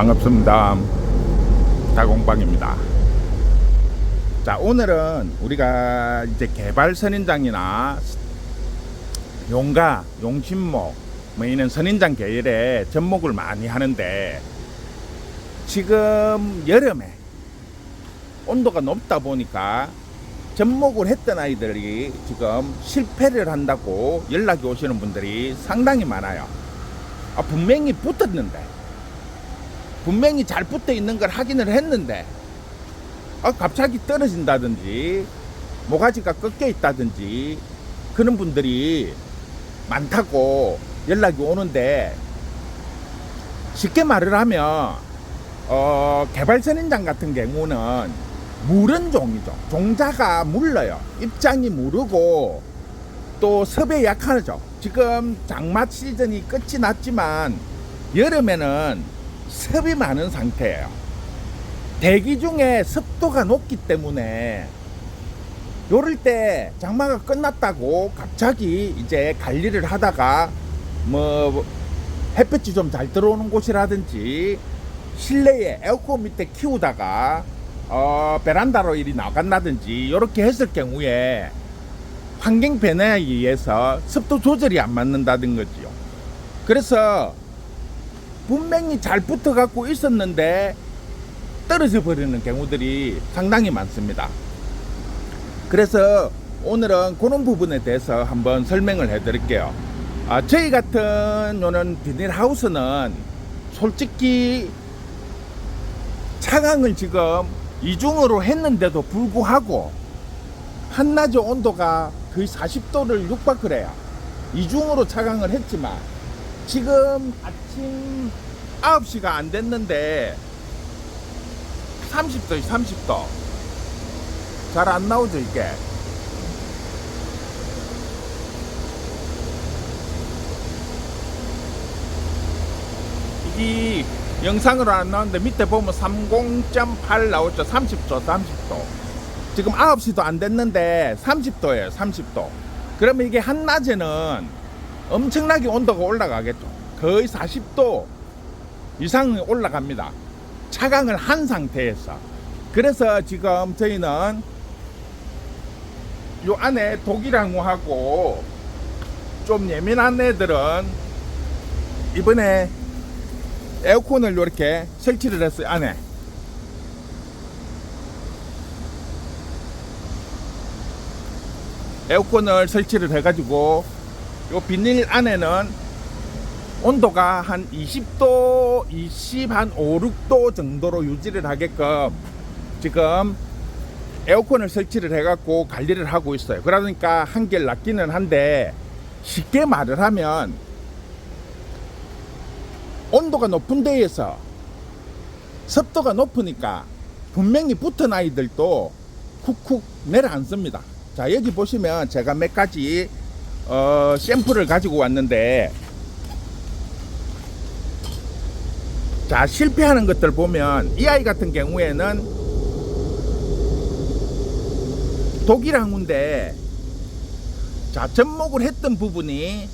반갑습니다. 다공방입니다. 자, 오늘은 우리가 이제 개발 선인장이나 용가, 용신목 뭐 이런 선인장 계열의 접목을 많이 하는데, 지금 여름에 온도가 높다 보니까 접목을 했던 아이들이 지금 실패를 한다고 연락이 오시는 분들이 상당히 많아요. 분명히 붙었는데, 분명히 잘 붙어 있는 걸 확인을 했는데 갑자기 떨어진다든지 모가지가 꺾여 있다든지 그런 분들이 많다고 연락이 오는데, 쉽게 말을 하면 개발 선인장 같은 경우는 무른 종이죠. 종자가 물러요. 입장이 무르고 또 섭에 약하죠. 지금 장마 시즌이 끝이 났지만 여름에는 습이 많은 상태예요. 대기 중에 습도가 높기 때문에 요럴 때 장마가 끝났다고 갑자기 이제 관리를 하다가 뭐 햇볕이 좀 잘 들어오는 곳이라든지 실내에 에어컨 밑에 키우다가 베란다로 이리 나간다든지 이렇게 했을 경우에 환경 변화에 의해서 습도 조절이 안 맞는다는 거지요. 그래서 분명히 잘 붙어 갖고 있었는데 떨어져 버리는 경우들이 상당히 많습니다. 그래서 오늘은 그런 부분에 대해서 한번 설명을 해 드릴게요. 저희 같은 요는 비닐하우스는 솔직히 차광을 지금 이중으로 했는데도 불구하고 한낮의 온도가 거의 40도를 육박을 해요. 이중으로 차광을 했지만 지금 아침 9시가 안 됐는데 30도에 30도. 잘 안 나오죠 이게. 이 영상으로 안 나오는데 밑에 보면 30.8 나오죠. 30도 30도. 지금 9시도 안 됐는데 30도예요 30도. 그러면 이게 한낮에는 엄청나게 온도가 올라가겠죠. 거의 40도 이상 올라갑니다. 차광을 한 상태에서. 그래서 지금 저희는 요 안에 독일항우하고 좀 예민한 애들은 이번에 에어컨을 이렇게 설치를 했어요. 안에 에어컨을 설치를 해가지고 요 비닐 안에는 온도가 한 20도, 한 5, 6도 정도로 유지를 하게끔 지금 에어컨을 설치를 해갖고 관리를 하고 있어요. 그러니까 한결 낫기는 한데, 쉽게 말을 하면 온도가 높은 데에서 습도가 높으니까 분명히 붙은 아이들도 쿡쿡 내려앉습니다. 자, 여기 보시면 제가 몇 가지 샘플을 가지고 왔는데, 자, 실패하는 것들 보면 이 아이 같은 경우에는 독일항우인데, 자, 접목을 했던 부분이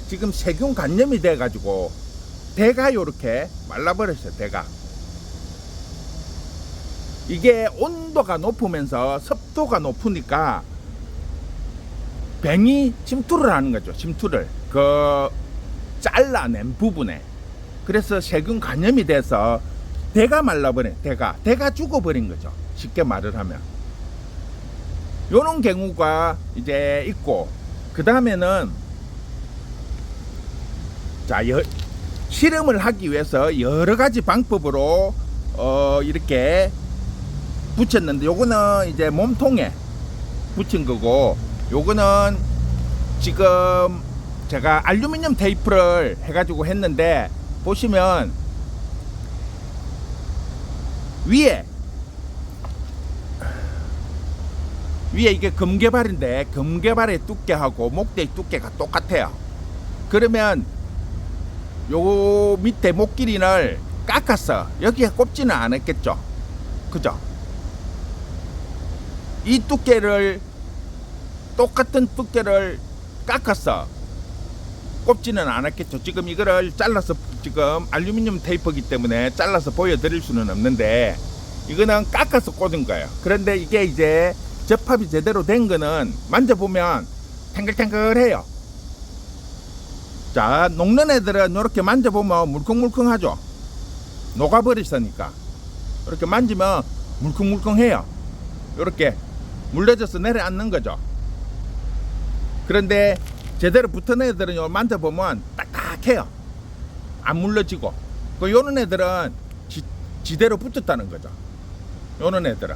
지금 세균 감염이 돼 가지고 대가 요렇게 말라버렸어요. 대가. 이게 온도가 높으면서 습도가 높으니까 병이 침투를 하는 거죠. 침투를 그 잘라낸 부분에. 그래서 세균 감염이 돼서 대가 말라버린, 대가 죽어버린 거죠. 쉽게 말을 하면 요런 경우가 이제 있고, 그 다음에는 자, 실험을 하기 위해서 여러 가지 방법으로 이렇게 붙였는데, 요거는 이제 몸통에 붙인 거고, 요거는 지금 제가 알루미늄 테이프를 해가지고 했는데, 보시면 위에 이게 금개발인데 금개발의 두께하고 목대의 두께가 똑같아요. 그러면 요 밑에 목길이를 깎았어. 여기에 꼽지는 않았겠죠. 그죠? 이 두께를, 똑같은 두께를 깎았어. 꼽지는 않았겠죠. 지금 이거를 잘라서 지금 알루미늄 테이프이기 때문에 잘라서 보여드릴 수는 없는데 이거는 깎아서 꽂은 거예요. 그런데 이게 이제 접합이 제대로 된 거는 만져보면 탱글탱글해요. 자, 녹는 애들은 이렇게 만져보면 물컹물컹하죠. 녹아버렸으니까 이렇게 만지면 물컹물컹해요. 이렇게 물려져서 내려앉는 거죠. 그런데 제대로 붙은 애들은 요 만져보면 딱딱해요. 안 물러지고. 그 요런 애들은 지대로 붙었다는 거죠. 요런 애들은.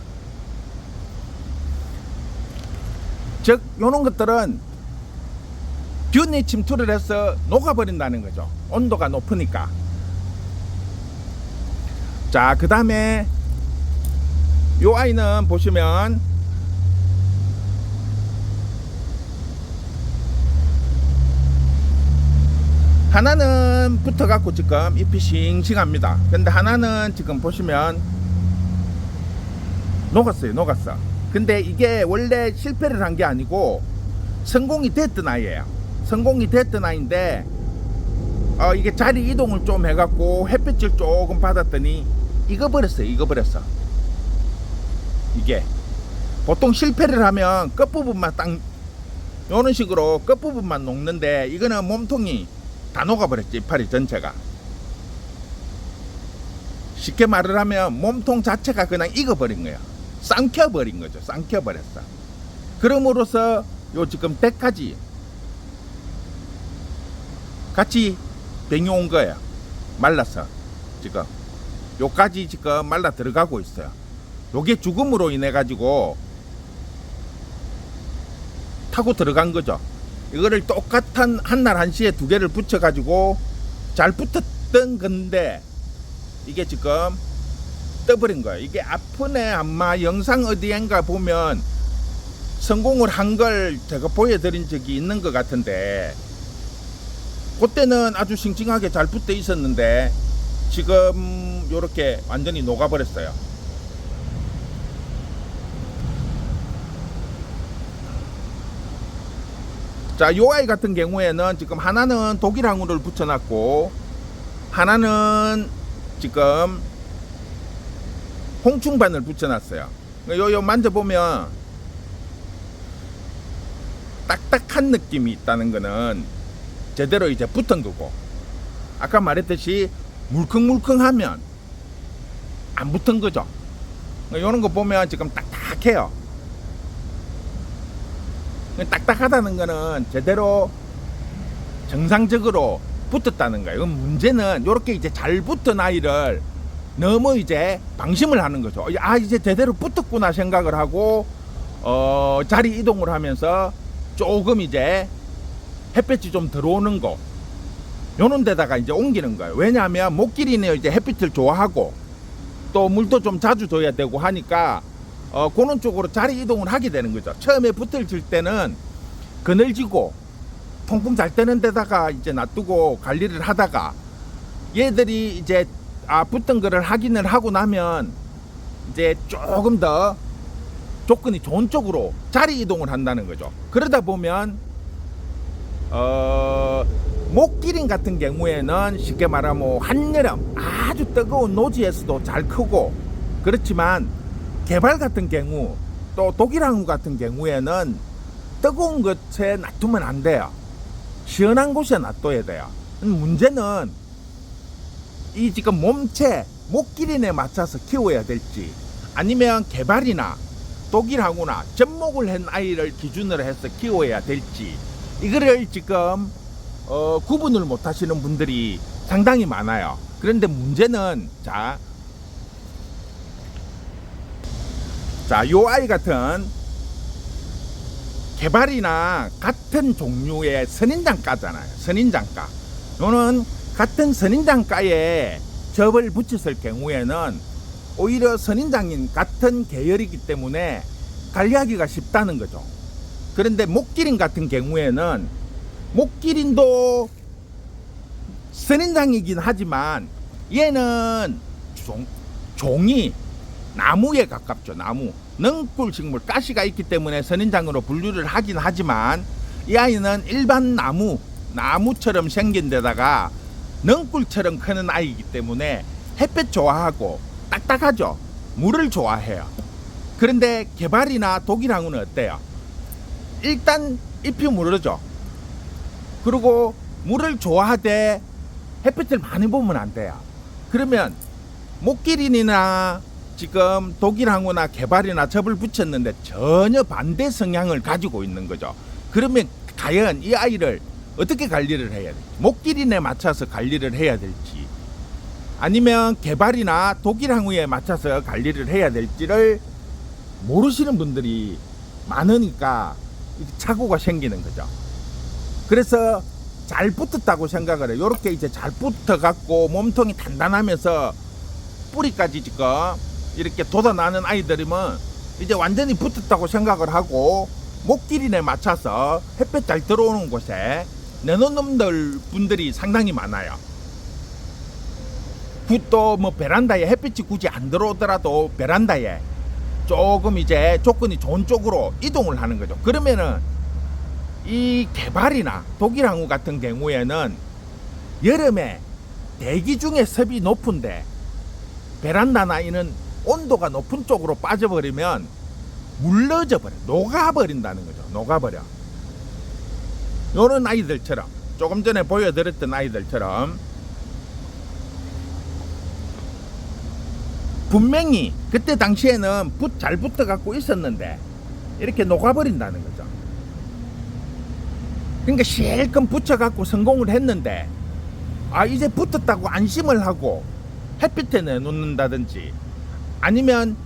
즉 요런 것들은 균이 침투를 해서 녹아버린다는 거죠. 온도가 높으니까. 자, 그 다음에 요 아이는 보시면 하나는 붙어갖고 지금 잎이 싱싱합니다. 근데 하나는 지금 보시면 녹았어. 근데 이게 원래 실패를 한 게 아니고 성공이 됐던 아이예요. 성공이 됐던 아이인데 이게 자리 이동을 좀 해갖고 햇빛을 조금 받았더니 익어버렸어요. 이게 보통 실패를 하면 끝부분만 딱 이런 식으로 끝부분만 녹는데 이거는 몸통이 다 녹아버렸지. 이파리 전체가. 쉽게 말을 하면 몸통 자체가 그냥 익어버린 거야. 삼켜버린 거죠. 삼켜버렸어. 그럼으로써 요 지금 때까지 같이 병이 온 거예요. 말라서 지금 요까지 지금 말라 들어가고 있어요. 요게 죽음으로 인해 가지고 타고 들어간 거죠. 이거를 똑같은 한날 한시에 두 개를 붙여 가지고 잘 붙었던 건데 이게 지금 떠버린 거예요. 이게 아프네 아마 영상 어디엔가 보면 성공을 한 걸 제가 보여드린 적이 있는 것 같은데 그때는 아주 싱싱하게 잘 붙어 있었는데 지금 요렇게 완전히 녹아버렸어요. 자, 요 아이 같은 경우에는 지금 하나는 독일 항우를 붙여놨고 하나는 지금 홍충반을 붙여놨어요. 요 만져보면 딱딱한 느낌이 있다는 거는 제대로 이제 붙은 거고, 아까 말했듯이 물컹물컹하면 안 붙은 거죠. 요런 거 보면 지금 딱딱해요. 딱딱하다는 거는 제대로 정상적으로 붙었다는 거예요. 문제는 요렇게 이제 잘 붙은 아이를 너무 이제 방심을 하는 거죠. 아, 이제 제대로 붙었구나 생각을 하고 자리 이동을 하면서 조금 이제 햇빛이 좀 들어오는 거 요런 데다가 이제 옮기는 거예요. 왜냐하면 목길이는 이제 햇빛을 좋아하고 또 물도 좀 자주 줘야 되고 하니까 그런 쪽으로 자리 이동을 하게 되는 거죠. 처음에 붙을 때는 그늘지고 통풍 잘 되는 데다가 이제 놔두고 관리를 하다가 얘들이 이제 붙은 거를 확인을 하고 나면 이제 조금 더 조건이 좋은 쪽으로 자리 이동을 한다는 거죠. 그러다 보면 목기린 같은 경우에는 쉽게 말하면 한여름 아주 뜨거운 노지에서도 잘 크고, 그렇지만 개발 같은 경우 또 독일항우 같은 경우에는 뜨거운 곳에 놔두면 안 돼요. 시원한 곳에 놔둬야 돼요. 문제는 이 지금 몸체 목기린에 맞춰서 키워야 될지 아니면 개발이나 독일항우나 접목을 한 아이를 기준으로 해서 키워야 될지 이거를 지금 구분을 못 하시는 분들이 상당히 많아요. 그런데 문제는 요 아이 같은 개발이나 같은 종류의 선인장가잖아요. 선인장가. 요는 같은 선인장가에 접을 붙였을 경우에는 오히려 선인장인 같은 계열이기 때문에 관리하기가 쉽다는 거죠. 그런데 목기린 같은 경우에는 목기린도 선인장이긴 하지만 얘는 종이 나무에 가깝죠. 나무, 능굴식물, 가시가 있기 때문에 선인장으로 분류를 하긴 하지만 이 아이는 일반 나무, 나무처럼 생긴 데다가 넝굴처럼 크는 아이이기 때문에 햇볕 좋아하고 딱딱하죠. 물을 좋아해요. 그런데 개발이나 독일항우는 어때요? 일단 잎이 무르죠. 그리고 물을 좋아하되 햇빛을 많이 보면 안 돼요. 그러면 목기린이나 지금 독일항우나 개발이나 접을 붙였는데 전혀 반대 성향을 가지고 있는 거죠. 그러면 과연 이 아이를 어떻게 관리를 해야 될지, 목기린에 맞춰서 관리를 해야 될지, 아니면 개발이나 독일항우에 맞춰서 관리를 해야 될지를 모르시는 분들이 많으니까 착오가 생기는 거죠. 그래서 잘 붙었다고 생각을 해요. 이렇게 이제 잘 붙어 갖고 몸통이 단단하면서 뿌리까지 지금 이렇게 돋아나는 아이들이면 이제 완전히 붙었다고 생각을 하고 목기린에 맞춰서 햇볕 잘 들어오는 곳에 내놓는 분들이 상당히 많아요. 또 뭐 베란다에 햇빛이 굳이 안 들어오더라도 베란다에 조금 이제 조건이 좋은 쪽으로 이동을 하는 거죠. 그러면은 이 개발이나 독일항우 같은 경우에는 여름에 대기 중에 습이 높은데 베란다나 이는 온도가 높은 쪽으로 빠져버리면 물러져 버려, 녹아버린다는 거죠. 녹아버려. 요런 아이들처럼, 조금 전에 보여드렸던 아이들처럼 분명히 그때 당시에는 잘 붙어 갖고 있었는데 이렇게 녹아버린다는 거죠. 그러니까 실컷 붙여 갖고 성공을 했는데 이제 붙었다고 안심을 하고 햇빛에 내놓는다든지 아니면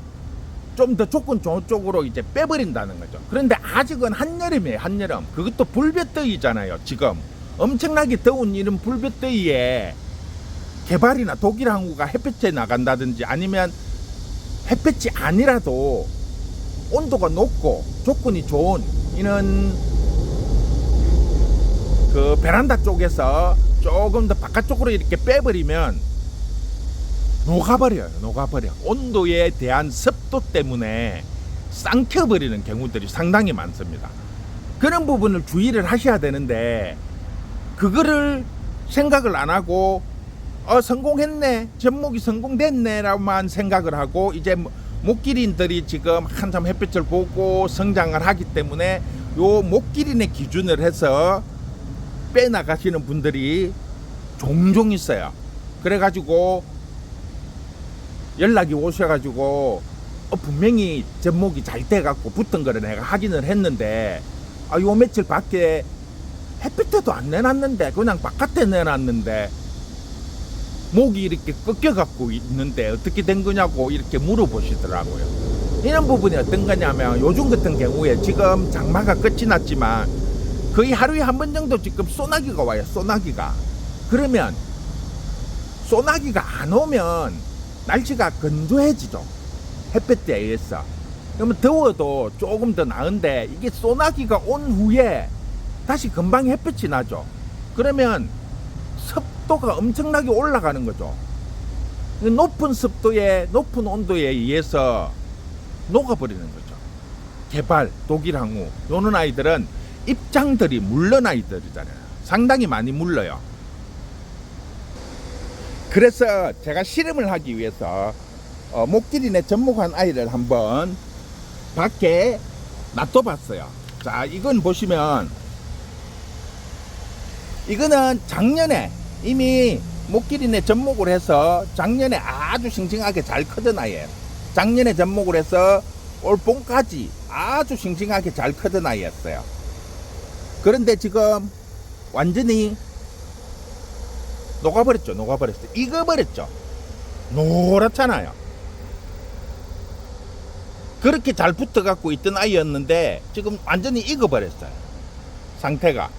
좀 더 조건 좋은 쪽으로 이제 빼버린다는 거죠. 그런데 아직은 한여름이에요. 한여름. 그것도 불볕더위잖아요. 지금 엄청나게 더운 이런 불볕더위에 개발이나 독일항우가 햇볕에 나간다든지 아니면 햇볕이 아니라도 온도가 높고 조건이 좋은 이런 그 베란다 쪽에서 조금 더 바깥쪽으로 이렇게 빼버리면 녹아버려요. 녹아버려. 온도에 대한 습도 때문에 쌍켜버리는 경우들이 상당히 많습니다. 그런 부분을 주의를 하셔야 되는데 그거를 생각을 안 하고 성공했네, 접목이 성공됐네 라고만 생각을 하고 이제 목기린들이 지금 한참 햇빛을 보고 성장을 하기 때문에 요 목기린의 기준을 해서 빼나가시는 분들이 종종 있어요. 그래가지고 연락이 오셔가지고 분명히 접목이 잘 돼갖고 붙은 거를 내가 확인을 했는데 요 며칠 밖에 햇빛에도 안 내놨는데 그냥 바깥에 내놨는데 목이 이렇게 꺾여갖고 있는데 어떻게 된 거냐고 이렇게 물어보시더라고요. 이런 부분이 어떤 거냐면 요즘 같은 경우에 지금 장마가 끝이 났지만 거의 하루에 한 번 정도 지금 소나기가 와요. 소나기가. 그러면 소나기가 안 오면 날씨가 건조해지죠. 햇볕에 의해서. 그러면 더워도 조금 더 나은데 이게 소나기가 온 후에 다시 금방 햇볕이 나죠. 그러면 습도가 엄청나게 올라가는 거죠. 높은 습도에 높은 온도에 의해서 녹아버리는 거죠. 개발, 독일항우 요런 아이들은 입장들이 물른 아이들이잖아요. 상당히 많이 물러요. 그래서 제가 실험을 하기 위해서 목기린에 접목한 아이를 한번 밖에 놔둬봤어요. 자, 이건 보시면 이거는 작년에 이미 목기린에 접목을 해서 작년에 아주 싱싱하게 잘 크던 아이예요. 작년에 접목을 해서 올 봄까지 아주 싱싱하게 잘 크던 아이였어요. 그런데 지금 완전히 녹아버렸죠. 녹아버렸어요. 익어버렸죠. 노랗잖아요. 그렇게 잘 붙어갖고 있던 아이였는데 지금 완전히 익어버렸어요. 상태가.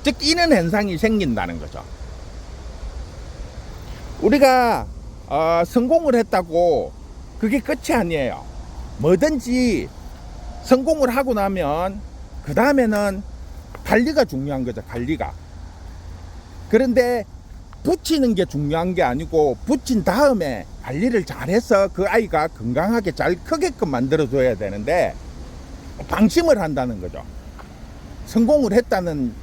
즉 이런 현상이 생긴다는 거죠. 우리가 성공을 했다고 그게 끝이 아니에요. 뭐든지 성공을 하고 나면 그 다음에는 관리가 중요한 거죠. 관리가. 그런데 붙이는 게 중요한 게 아니고 붙인 다음에 관리를 잘해서 그 아이가 건강하게 잘 크게끔 만들어줘야 되는데 방심을 한다는 거죠. 성공을 했다는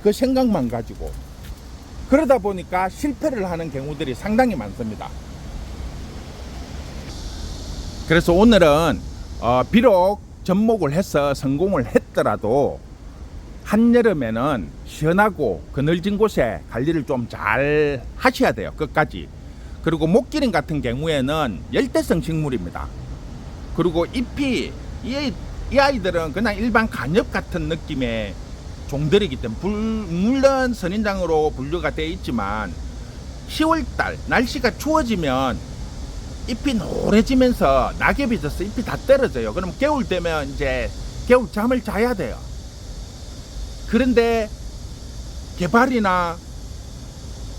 그 생각만 가지고. 그러다 보니까 실패를 하는 경우들이 상당히 많습니다. 그래서 오늘은 비록 접목을 해서 성공을 했더라도 한여름에는 시원하고 그늘진 곳에 관리를 좀 잘 하셔야 돼요. 끝까지. 그리고 목기린 같은 경우에는 열대성 식물입니다. 그리고 잎이 이 아이들은 그냥 일반 간엽 같은 느낌의 종들이기 때문에 물론 선인장으로 분류가 되어 있지만 10월달 날씨가 추워지면 잎이 노래지면서 낙엽이 져서 잎이 다 떨어져요. 그럼 겨울 되면 이제 겨울 잠을 자야 돼요. 그런데 개발이나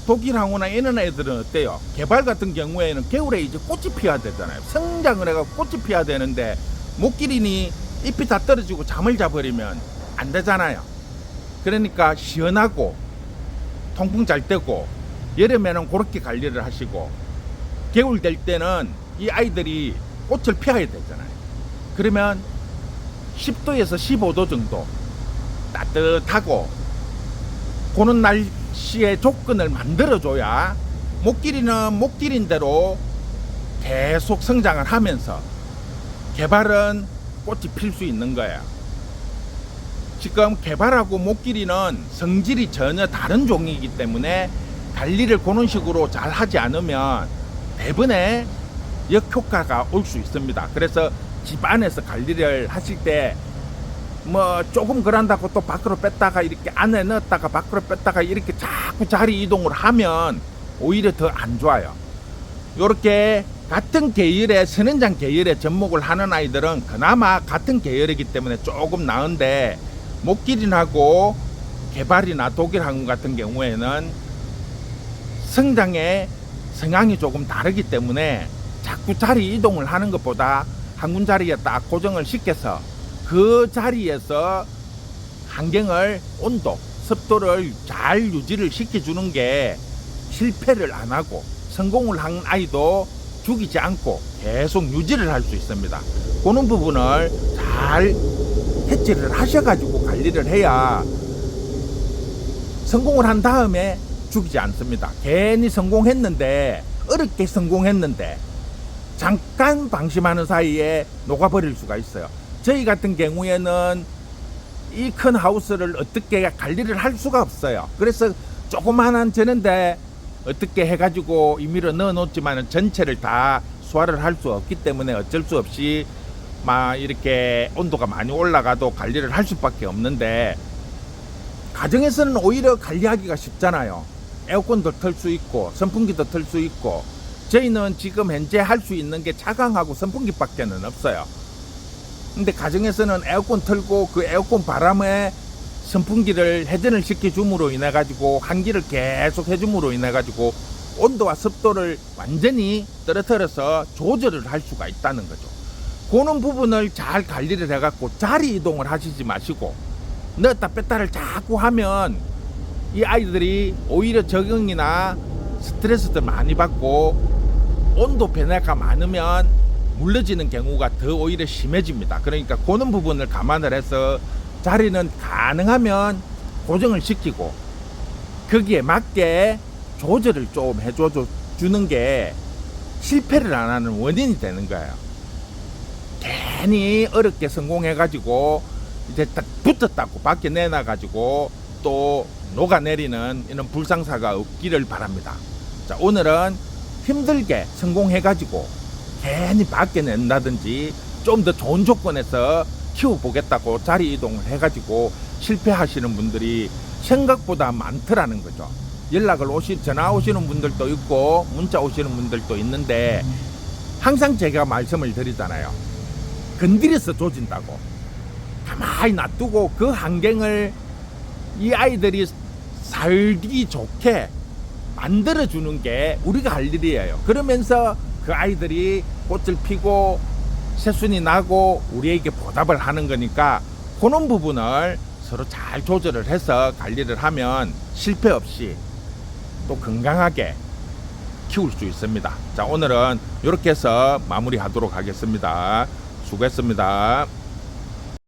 독일항우나 이런 애들은 어때요? 개발 같은 경우에는 겨울에 이제 꽃이 피어야 되잖아요. 성장을 해가 꽃이 피어야 되는데 목기린이 잎이 다 떨어지고 잠을 자버리면 안 되잖아요. 그러니까 시원하고 통풍 잘 되고 여름에는 그렇게 관리를 하시고 겨울 될 때는 이 아이들이 꽃을 피워야 되잖아요. 그러면 10도에서 15도 정도 따뜻하고 그런 날씨의 조건을 만들어줘야 목기린은 목기린대로 계속 성장을 하면서 개발은 꽃이 필 수 있는 거예요. 지금 개발하고 목기린은 성질이 전혀 다른 종이기 때문에 관리를 그런 식으로 잘 하지 않으면 대부분의 역효과가 올 수 있습니다. 그래서 집 안에서 관리를 하실 때 뭐 조금 그런다고 또 밖으로 뺐다가 이렇게 안에 넣었다가 밖으로 뺐다가 이렇게 자꾸 자리 이동을 하면 오히려 더 안 좋아요. 요렇게 같은 계열의 선인장 계열의 접목을 하는 아이들은 그나마 같은 계열이기 때문에 조금 나은데 목기린하고 개발이나 독일항우 같은 경우에는 성장의 성향이 조금 다르기 때문에 자꾸 자리 이동을 하는 것보다 한 군 자리에 딱 고정을 시켜서 그 자리에서 환경을 온도, 습도를 잘 유지를 시켜주는 게 실패를 안 하고 성공을 한 아이도 죽이지 않고 계속 유지를 할 수 있습니다. 그런 부분을 잘 해치를 하셔가지고 관리를 해야 성공을 한 다음에 죽이지 않습니다. 괜히 성공했는데 어렵게 성공했는데 잠깐 방심하는 사이에 녹아버릴 수가 있어요. 저희 같은 경우에는 이 큰 하우스를 어떻게 관리를 할 수가 없어요. 그래서 조그만한 저는데 어떻게 해가지고 임의로 넣어 놓지만 전체를 다 소화를 할 수 없기 때문에 어쩔 수 없이 막 이렇게 온도가 많이 올라가도 관리를 할 수밖에 없는데 가정에서는 오히려 관리하기가 쉽잖아요. 에어컨도 틀 수 있고 선풍기도 틀 수 있고 저희는 지금 현재 할 수 있는 게 차광하고 선풍기밖에는 없어요. 근데 가정에서는 에어컨 틀고 그 에어컨 바람에 선풍기를 회전을 시켜줌으로 인해 가지고 환기를 계속 해줌으로 인해 가지고 온도와 습도를 완전히 떨어뜨려서 조절을 할 수가 있다는 거죠. 그런 부분을 잘 관리를 해갖고 자리 이동을 하시지 마시고 넣었다 뺐다를 자꾸 하면 이 아이들이 오히려 적응이나 스트레스도 많이 받고 온도 변화가 많으면 물러지는 경우가 더 오히려 심해집니다. 그러니까 그런 부분을 감안을 해서 자리는 가능하면 고정을 시키고 거기에 맞게 조절을 좀 해주는 게 실패를 안 하는 원인이 되는 거예요. 괜히 어렵게 성공해가지고 이제 딱 붙었다고 밖에 내놔가지고 또 녹아내리는 이런 불상사가 없기를 바랍니다. 자, 오늘은 힘들게 성공해가지고 괜히 밖에 낸다든지 좀 더 좋은 조건에서 키워보겠다고 자리 이동을 해가지고 실패하시는 분들이 생각보다 많더라는 거죠. 전화 오시는 분들도 있고 문자 오시는 분들도 있는데 항상 제가 말씀을 드리잖아요. 건드려서 조진다고. 가만히 놔두고 그 환경을 이 아이들이 살기 좋게 만들어주는 게 우리가 할 일이에요. 그러면서 그 아이들이 꽃을 피고 새순이 나고 우리에게 보답을 하는 거니까 그런 부분을 서로 잘 조절을 해서 관리를 하면 실패 없이 또 건강하게 키울 수 있습니다. 자, 오늘은 이렇게 해서 마무리하도록 하겠습니다. 수고했습니다.